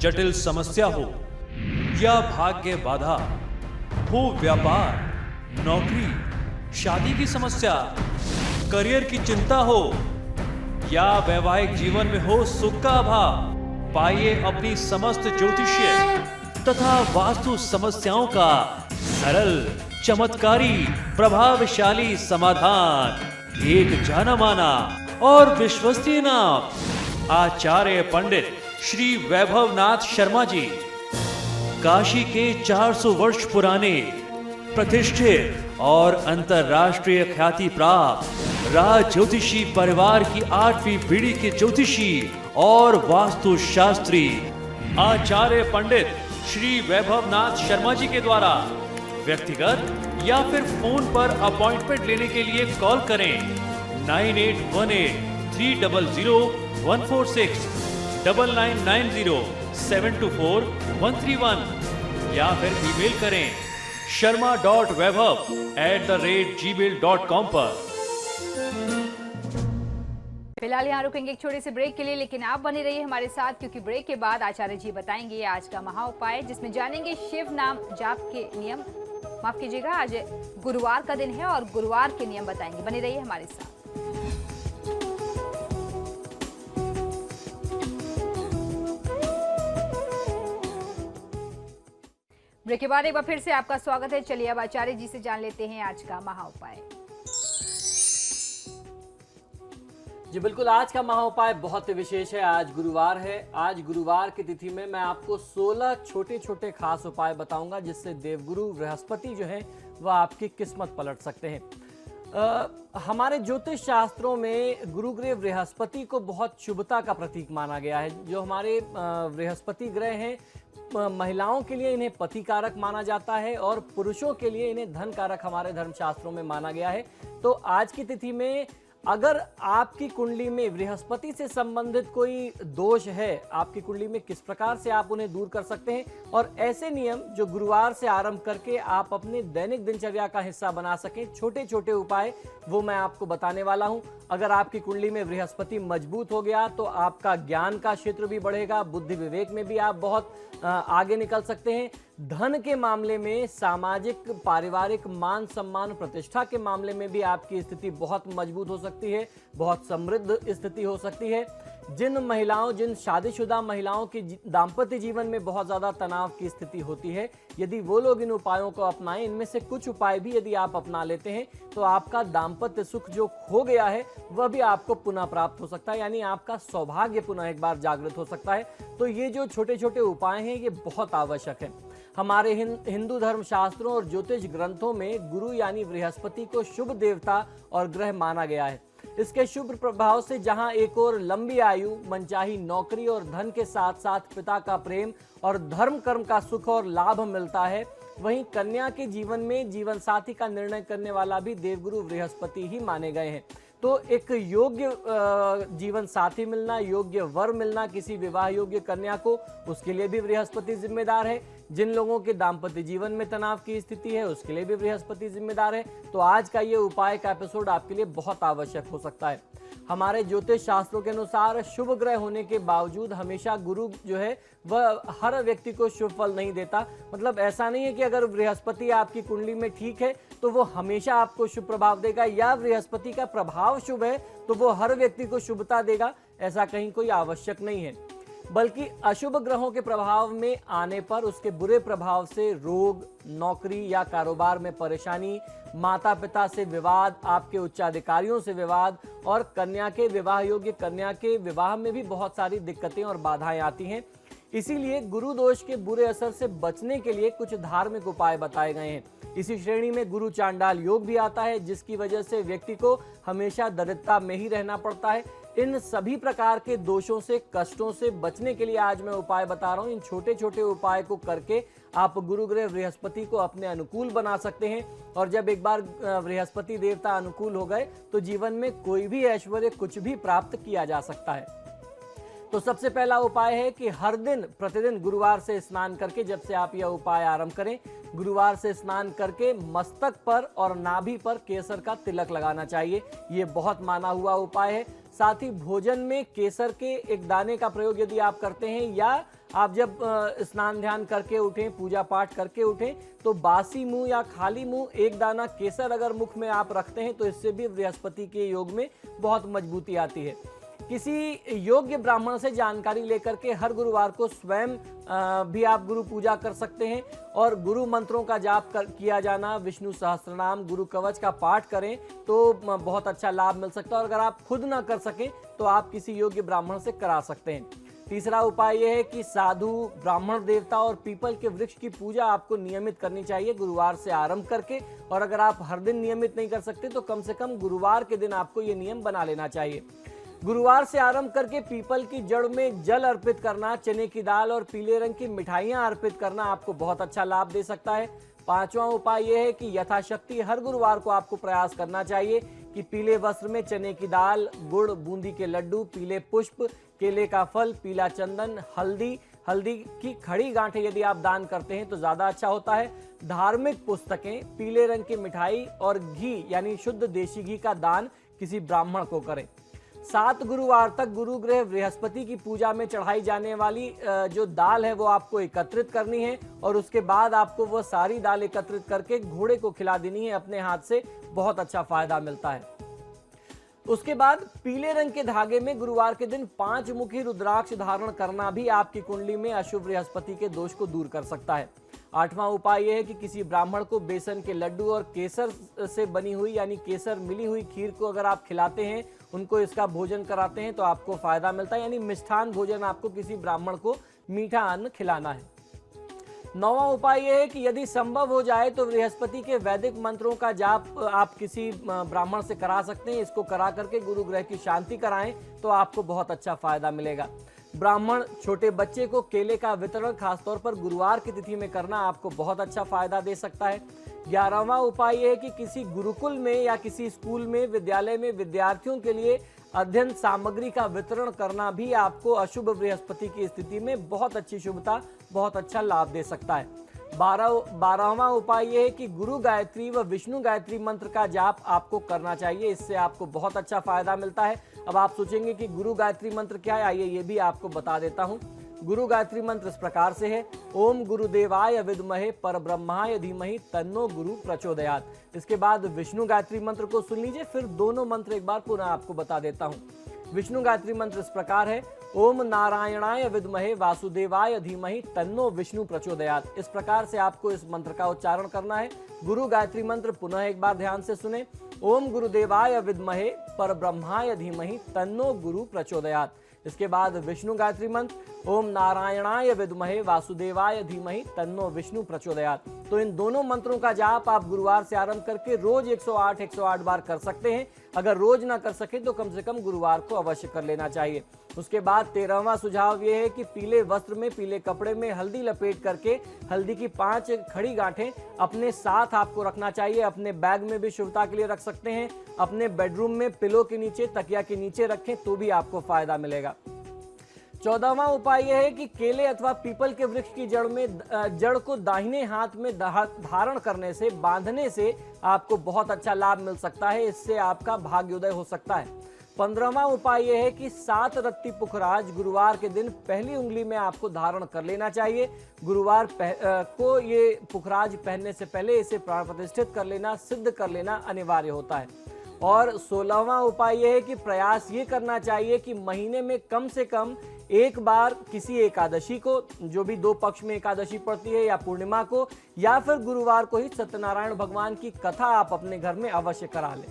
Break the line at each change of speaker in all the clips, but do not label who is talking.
जटिल समस्या हो या भाग्य बाधा हो, व्यापार, नौकरी, शादी की समस्या, करियर की चिंता हो या वैवाहिक जीवन में हो सुख का अभाव, पाइए अपनी समस्त ज्योतिषीय तथा वास्तु समस्याओं का सरल, चमत्कारी, प्रभावशाली समाधान। एक जाना माना और विश्वसनीय नाम, आचार्य पंडित श्री वैभवनाथ शर्मा जी, काशी के 400 वर्ष पुराने प्रतिष्ठित और अंतरराष्ट्रीय ख्याति प्राप्त राज ज्योतिषी परिवार की 8वीं पीढ़ी के ज्योतिषी और वास्तु शास्त्री आचार्य पंडित श्री वैभवनाथ शर्मा जी के द्वारा व्यक्तिगत या फिर फोन पर अपॉइंटमेंट लेने के लिए कॉल करें 9818300146, 9990724131 या फिर ईमेल करें sharma.vaibhav@gmail.com पर।
फिलहाल यहाँ रुकेंगे एक छोटे से ब्रेक के लिए, लेकिन आप बने रहिए हमारे साथ क्योंकि ब्रेक के बाद आचार्य जी बताएंगे आज का महा उपाय, जिसमें जानेंगे शिव नाम जाप के नियम। माफ कीजिएगा, आज गुरुवार का दिन है और गुरुवार के नियम बताएंगे। बने रहिए हमारे साथ। ब्रेक के बाद एक बार फिर से आपका स्वागत है। चलिए अब आचार्य जी से जान लेते हैं आज का महा उपाय।
जी बिल्कुल, आज का महा उपाय बहुत ही विशेष है। आज गुरुवार है। आज गुरुवार की तिथि में मैं आपको 16 छोटे छोटे खास उपाय बताऊंगा जिससे देवगुरु बृहस्पति जो है वह आपकी किस्मत पलट सकते हैं। हमारे ज्योतिष शास्त्रों में गुरुग्रह बृहस्पति को बहुत शुभता का प्रतीक माना गया है। जो हमारे बृहस्पति ग्रह हैं, महिलाओं के लिए इन्हें पति कारक माना जाता है और पुरुषों के लिए इन्हें धन कारक हमारे धर्मशास्त्रों में माना गया है। तो आज की तिथि में अगर आपकी कुंडली में बृहस्पति से संबंधित कोई दोष है, आपकी कुंडली में किस प्रकार से आप उन्हें दूर कर सकते हैं और ऐसे नियम जो गुरुवार से आरंभ करके आप अपने दैनिक दिनचर्या का हिस्सा बना सकें, छोटे छोटे उपाय, वो मैं आपको बताने वाला हूं। अगर आपकी कुंडली में बृहस्पति मजबूत हो गया तो आपका ज्ञान का क्षेत्र भी बढ़ेगा, बुद्धि विवेक में भी आप बहुत आगे निकल सकते हैं। धन के मामले में, सामाजिक पारिवारिक मान सम्मान प्रतिष्ठा के मामले में भी आपकी स्थिति बहुत मजबूत हो सकती है, बहुत समृद्ध स्थिति हो सकती है। जिन शादीशुदा महिलाओं की दाम्पत्य जीवन में बहुत ज्यादा तनाव की स्थिति होती है, यदि वो लोग इन उपायों को अपनाएं, इनमें से कुछ उपाय भी यदि आप अपना लेते हैं तो आपका दाम्पत्य सुख जो खो गया है वह भी आपको पुनः प्राप्त हो सकता है, यानी आपका सौभाग्य पुनः एक बार जागृत हो सकता है। तो ये जो छोटे छोटे उपाय हैं ये बहुत आवश्यक है। हमारे हिंदू धर्म शास्त्रों और ज्योतिष ग्रंथों में गुरु यानी बृहस्पति को शुभ देवता और ग्रह माना गया है। इसके शुभ प्रभाव से जहां एक और लंबी आयु, मनचाही नौकरी और धन के साथ साथ पिता का प्रेम और धर्म कर्म का सुख और लाभ मिलता है, वहीं कन्या के जीवन में जीवन साथी का निर्णय करने वाला भी देवगुरु बृहस्पति ही माने गए हैं। तो एक योग्य जीवन साथी मिलना, योग्य वर मिलना किसी विवाह योग्य कन्या को, उसके लिए भी बृहस्पति जिम्मेदार है। जिन लोगों के दाम्पत्य जीवन में तनाव की स्थिति है उसके लिए भी बृहस्पति जिम्मेदार है। तो आज का ये उपाय का एपिसोड आपके लिए बहुत आवश्यक हो सकता है। हमारे ज्योतिष शास्त्रों के अनुसार शुभ ग्रह होने के बावजूद हमेशा गुरु जो है वह हर व्यक्ति को शुभ फल नहीं देता। मतलब ऐसा नहीं है कि अगर बृहस्पति आपकी कुंडली में ठीक है तो वो हमेशा आपको शुभ प्रभाव देगा, या बृहस्पति का प्रभाव शुभ है तो वो हर व्यक्ति को शुभता देगा, ऐसा कहीं कोई आवश्यक नहीं है। बल्कि अशुभ ग्रहों के प्रभाव में आने पर उसके बुरे प्रभाव से रोग, नौकरी या कारोबार में परेशानी, माता पिता से विवाद, आपके उच्चाधिकारियों से विवाद और कन्या के विवाह योग्य कन्या के विवाह में भी बहुत सारी दिक्कतें और बाधाएं आती हैं। इसीलिए गुरु दोष के बुरे असर से बचने के लिए कुछ धार्मिक उपाय बताए गए हैं। इसी श्रेणी में गुरु चांडाल योग भी आता है, जिसकी वजह से व्यक्ति को हमेशा दरिद्रता में ही रहना पड़ता है। इन सभी प्रकार के दोषों से, कष्टों से बचने के लिए आज मैं उपाय बता रहा हूं। इन छोटे छोटे उपाय को करके आप गुरुग्रह बृहस्पति को अपने अनुकूल बना सकते हैं, और जब एक बार बृहस्पति देवता अनुकूल हो गए तो जीवन में कोई भी ऐश्वर्य, कुछ भी प्राप्त किया जा सकता है। तो सबसे पहला उपाय है कि हर दिन प्रतिदिन गुरुवार से स्नान करके, जब से आप यह उपाय आरंभ करें, गुरुवार से स्नान करके मस्तक पर और नाभि पर केसर का तिलक लगाना चाहिए। ये बहुत माना हुआ उपाय है। साथ ही भोजन में केसर के एक दाने का प्रयोग यदि आप करते हैं, या आप जब स्नान ध्यान करके उठें, पूजा पाठ करके उठें, तो बासी मुंह या खाली मुंह एक दाना केसर अगर मुख में आप रखते हैं तो इससे भी बृहस्पति के योग में बहुत मजबूती आती है। किसी योग्य ब्राह्मण से जानकारी लेकर के हर गुरुवार को स्वयं भी आप गुरु पूजा कर सकते हैं और गुरु मंत्रों का जाप किया जाना, विष्णु सहस्त्रनाम, गुरु कवच का पाठ करें तो बहुत अच्छा लाभ मिल सकता है। और अगर आप खुद ना कर सकें तो आप किसी योग्य ब्राह्मण से करा सकते हैं। तीसरा उपाय यह है कि साधु, ब्राह्मण देवता और पीपल के वृक्ष की पूजा आपको नियमित करनी चाहिए गुरुवार से आरंभ करके। और अगर आप हर दिन नियमित नहीं कर सकते तो कम से कम गुरुवार के दिन आपको ये नियम बना लेना चाहिए। गुरुवार से आरंभ करके पीपल की जड़ में जल अर्पित करना, चने की दाल और पीले रंग की मिठाइयां अर्पित करना आपको बहुत अच्छा लाभ दे सकता है। पांचवा उपाय यह है कि यथाशक्ति हर गुरुवार को आपको प्रयास करना चाहिए कि पीले वस्त्र में चने की दाल, गुड़, बूंदी के लड्डू, पीले पुष्प, केले का फल, पीला चंदन, हल्दी की खड़ी गांठें यदि आप दान करते हैं तो ज्यादा अच्छा होता है। धार्मिक पुस्तकें, पीले रंग की मिठाई और घी यानी शुद्ध देशी घी का दान किसी ब्राह्मण को करें। 7 गुरुवार तक गुरुग्रह बृहस्पति की पूजा में चढ़ाई जाने वाली जो दाल है वो आपको एकत्रित करनी है और उसके बाद आपको वो सारी दाल एकत्रित करके घोड़े को खिला देनी है अपने हाथ से। बहुत अच्छा फायदा मिलता है। उसके बाद पीले रंग के धागे में गुरुवार के दिन 5 मुखी रुद्राक्ष धारण करना भी आपकी कुंडली में अशुभ बृहस्पति के दोष को दूर कर सकता है। 8वां उपाय यह है कि किसी ब्राह्मण को बेसन के लड्डू और केसर से बनी हुई यानी केसर मिली हुई खीर को अगर आप खिलाते हैं, उनको इसका भोजन कराते हैं तो आपको फायदा मिलता है। यानी मिष्ठान भोजन आपको किसी ब्राह्मण को मीठा अन्न खिलाना है। 9वां उपाय यह है कि यदि संभव हो जाए तो बृहस्पति के वैदिक मंत्रों का जाप आप किसी ब्राह्मण से करा सकते हैं। इसको करा करके गुरु ग्रह की शांति कराएं तो आपको बहुत अच्छा फायदा मिलेगा। ब्राह्मण छोटे बच्चे को केले का वितरण खासतौर पर गुरुवार की तिथि में करना आपको बहुत अच्छा फायदा दे सकता है। 11वां उपाय यह है कि किसी गुरुकुल में या किसी स्कूल में, विद्यालय में विद्यार्थियों के लिए अध्ययन सामग्री का वितरण करना भी आपको अशुभ बृहस्पति की स्थिति में बहुत अच्छी शुभता, बहुत अच्छा लाभ दे सकता है। 12वां उपाय यह है कि गुरु गायत्री व विष्णु गायत्री मंत्र का जाप आपको करना चाहिए। इससे आपको बहुत अच्छा फायदा मिलता है। अब आप सोचेंगे कि गुरु गायत्री मंत्र क्या है, आइए ये भी आपको बता देता हूं। गुरु गायत्री मंत्र इस प्रकार से है: ओम गुरुदेवाय विद्महे परब्रह्माय धीमहि तन्नो गुरु प्रचोदयात्। इसके बाद विष्णु गायत्री मंत्र को सुन लीजिए, फिर दोनों मंत्र एक बार पुनः आपको बता देता हूं। विष्णु गायत्री मंत्र इस प्रकार है: ओम नारायणाय विद्महे वासुदेवाय धीमहि तन्नो विष्णु प्रचोदयात्। इस प्रकार से आपको इस मंत्र का उच्चारण करना है। गुरु गायत्री मंत्र पुनः एक बार ध्यान से सुने: ओम गुरुदेवाय विद्महे परब्रह्माय धीमहि तन्नो गुरु प्रचोदयात्। इसके बाद विष्णु गायत्री मंत्र: ओम नारायणाय विद्महे वासुदेवाय धीमहि तन्नो विष्णु प्रचोदयात्। तो इन दोनों मंत्रों का जाप आप गुरुवार से आरंभ करके रोज 108 बार कर सकते हैं। अगर रोज ना कर सके तो कम से कम गुरुवार को अवश्य कर लेना चाहिए। उसके बाद 13वां सुझाव यह है कि पीले वस्त्र में, पीले कपड़े में हल्दी लपेट करके हल्दी की 5 खड़ी गांठें अपने साथ आपको रखना चाहिए। अपने बैग में भी शुभता के लिए रख सकते हैं। अपने बेडरूम में पिलो के नीचे, तकिया के नीचे रखें तो भी आपको फायदा मिलेगा। 14वां उपाय यह है कि केले अथवा पीपल के वृक्ष की जड़ को दाहिने हाथ में धारण करने से, बांधने से आपको बहुत अच्छा लाभ मिल सकता है। इससे आपका भाग्योदय हो सकता है। 15वां उपाय यह है कि 7 रत्ती पुखराज गुरुवार के दिन पहली उंगली में आपको धारण कर लेना चाहिए। गुरुवार को ये पुखराज पहनने से पहले इसे प्राण प्रतिष्ठित कर लेना, सिद्ध कर लेना अनिवार्य होता है। और 16वां उपाय यह है कि प्रयास ये करना चाहिए कि महीने में कम से कम एक बार किसी एकादशी को, जो भी 2 पक्ष में एकादशी पड़ती है, या पूर्णिमा को, या फिर गुरुवार को ही सत्यनारायण भगवान की कथा आप अपने घर में अवश्य करा लें।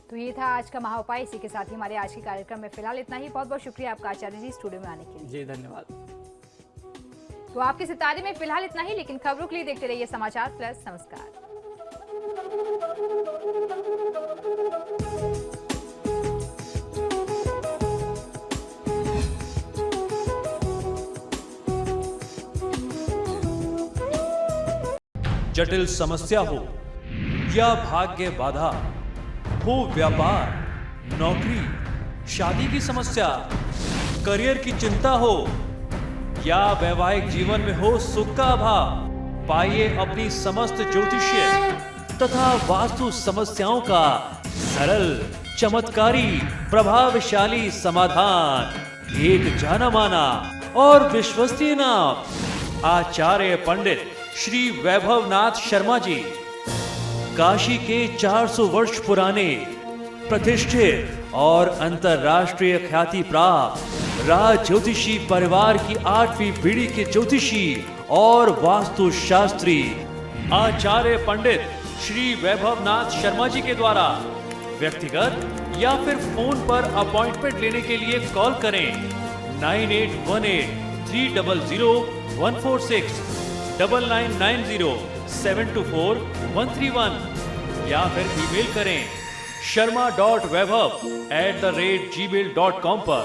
तो ये था आज का महाउपाय। इसी के साथ ही हमारे आज के कार्यक्रम में फिलहाल इतना ही। बहुत बहुत शुक्रिया आपका आचार्य जी स्टूडियो में आने के लिए।
जी धन्यवाद।
तो आपके सितारे में फिलहाल इतना ही, लेकिन खबरों के लिए देखते रहिए समाचार प्लस। नमस्कार।
जटिल समस्या हो या भाग्य बाधा हो, व्यापार, नौकरी, शादी की समस्या, करियर की चिंता हो या वैवाहिक जीवन में हो सुख का अभाव, पाइए अपनी समस्त ज्योतिषीय तथा वास्तु समस्याओं का सरल चमत्कारी प्रभावशाली समाधान, एक जाना माना और विश्वसनीय नाम आचार्य पंडित श्री वैभवनाथ शर्मा जी। काशी के 400 वर्ष पुराने प्रतिष्ठित और अंतरराष्ट्रीय ख्याति प्राप्त राज ज्योतिषी परिवार की 8वीं पीढ़ी के ज्योतिषी और वास्तुशास्त्री आचार्य पंडित श्री वैभवनाथ शर्मा जी के द्वारा व्यक्तिगत या फिर फोन पर अपॉइंटमेंट लेने के लिए कॉल करें 9818-300-146, 9990-724-131 या फिर ईमेल करें sharma.vaibhav@gmail.com पर।